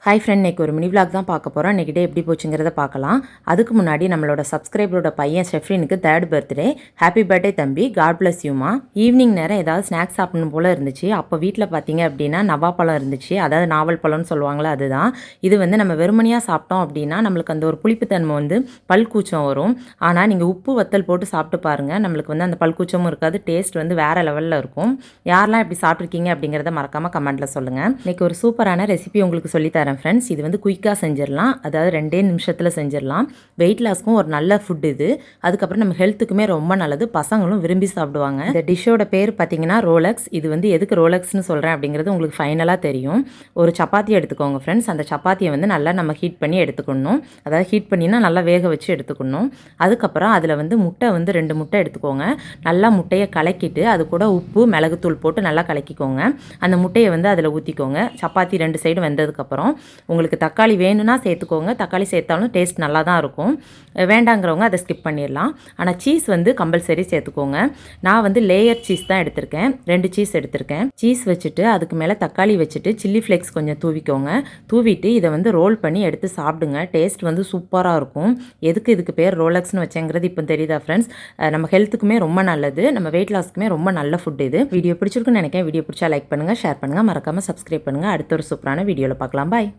Hi friend, இன்றைக்கி ஒரு mini vlog தான் பார்க்க போகிறோம். இன்றைக்கி டே எப்படி போச்சுங்கிறத பார்க்கலாம். அதுக்கு முன்னாடி நம்மளோட சப்ஸ்கிரைபரோட பையன் ஷெஃப்ரினுக்கு 3rd பர்த்டே. ஹாப்பி பர்த்டே தம்பி, காட் பிளஸ் யூமா. ஈவினிங் நேரம் ஏதாவது ஸ்நாக்ஸ் சாப்பிடணும் போல் இருந்துச்சு. அப்போ வீட்டில் பார்த்தீங்க அப்படின்னா நவாப்பழம் இருந்துச்சு, அதாவது நாவல் பழம்னு சொல்லுவாங்களா, அதுதான். இது வந்து நம்ம வெறுமனையாக சாப்பிட்டோம் அப்படின்னா நம்மளுக்கு அந்த ஒரு புளிப்புத்தன்மை வந்து பல்கூச்சம் வரும். ஆனால் நீங்கள் உப்பு வத்தல் போட்டு சாப்பிட்டு பாருங்கள், நம்மளுக்கு வந்து அந்த பல்கூச்சமும் இருக்காது, டேஸ்ட் வந்து வேறு லெவலில் இருக்கும். யாரெல்லாம் இப்படி சாப்பிட்ருக்கீங்க அப்படிங்கிறத மறக்காமல் கமெண்ட்டில் சொல்லுங்கள். இன்றைக்கி ஒரு சூப்பரான ரெசிபி உங்களுக்கு சொல்லித்தரேன் ஃப்ரெண்ட்ஸ். இது வந்து குயிக்காக செஞ்சிடலாம், அதாவது 2 நிமிஷத்தில் செஞ்சிடலாம். வெயிட் லாஸ்க்கும் ஒரு நல்ல ஃபுட் இது. அதுக்கப்புறம் நம்ம ஹெல்த்துக்குமே ரொம்ப நல்லது, பசங்களும் விரும்பி சாப்பிடுவாங்க. இந்த டிஷ்ஷோட பேர் பார்த்தீங்கன்னா ரோலக்ஸ். இது வந்து எதுக்கு ரோலக்ஸ்னு சொல்கிறேன் அப்படிங்கிறது உங்களுக்கு ஃபைனலாக தெரியும். ஒரு சப்பாத்தி எடுத்துக்கோங்க ஃப்ரெண்ட்ஸ். அந்த சப்பாத்தியை வந்து நல்லா நம்ம ஹீட் பண்ணி எடுத்துக்கணும், அதாவது ஹீட் பண்ணினா நல்லா வேக வச்சு எடுத்துக்கணும். அதுக்கப்புறம் அதில் வந்து முட்டை வந்து 2 முட்டை எடுத்துக்கோங்க. நல்லா முட்டையை கலக்கிட்டு அது கூட உப்பு மிளகுத்தூள் போட்டு நல்லா கலக்கிக்கோங்க. அந்த முட்டையை வந்து அதில் ஊற்றிக்கோங்க. சப்பாத்தி 2 சைடு வெந்ததுக்கப்புறம் உங்களுக்கு தக்காளி வேணும்னா சேர்த்துக்கோங்க, தக்காளி சேர்த்தாலும் டேஸ்ட் நல்லா தான் இருக்கும். வேண்டாங்கிறவங்க அதை ஸ்கிப் பண்ணிடலாம். ஆனால் சீஸ் வந்து கம்பல்சரி சேர்த்துக்கோங்க. நான் வந்து லேயர் சீஸ் தான் எடுத்திருக்கேன், 2 சீஸ் எடுத்திருக்கேன். சீஸ் வச்சுட்டு அதுக்கு மேலே தக்காளி வச்சுட்டு சில்லி ஃப்ளேக்ஸ் கொஞ்சம் தூவிக்கோங்க. தூவிட்டு இதை வந்து ரோல் பண்ணி எடுத்து சாப்பிடுங்க. டேஸ்ட் வந்து சூப்பராக இருக்கும். எதுக்கு இதுக்கு பேர் ரோலக்ஸ்னு வச்சேங்கிறது இப்போ தெரியுதா ஃப்ரெண்ட்ஸ்? நம்ம ஹெல்த்துக்குமே ரொம்ப நல்லது, நம்ம வெயிட் லாஸ்க்குமே ரொம்ப நல்ல ஃபுட் இது. வீடியோ பிடிச்சிருக்குன்னு நினைக்கிறேன். வீடியோ பிடிச்சா லைக் பண்ணுங்கள், ஷேர் பண்ணுங்கள், மறக்காமல் சப்ஸ்கிரைப் பண்ணுங்கள். அடுத்த ஒரு சூப்பரான வீடியோவில் பார்க்கலாம். பாய்.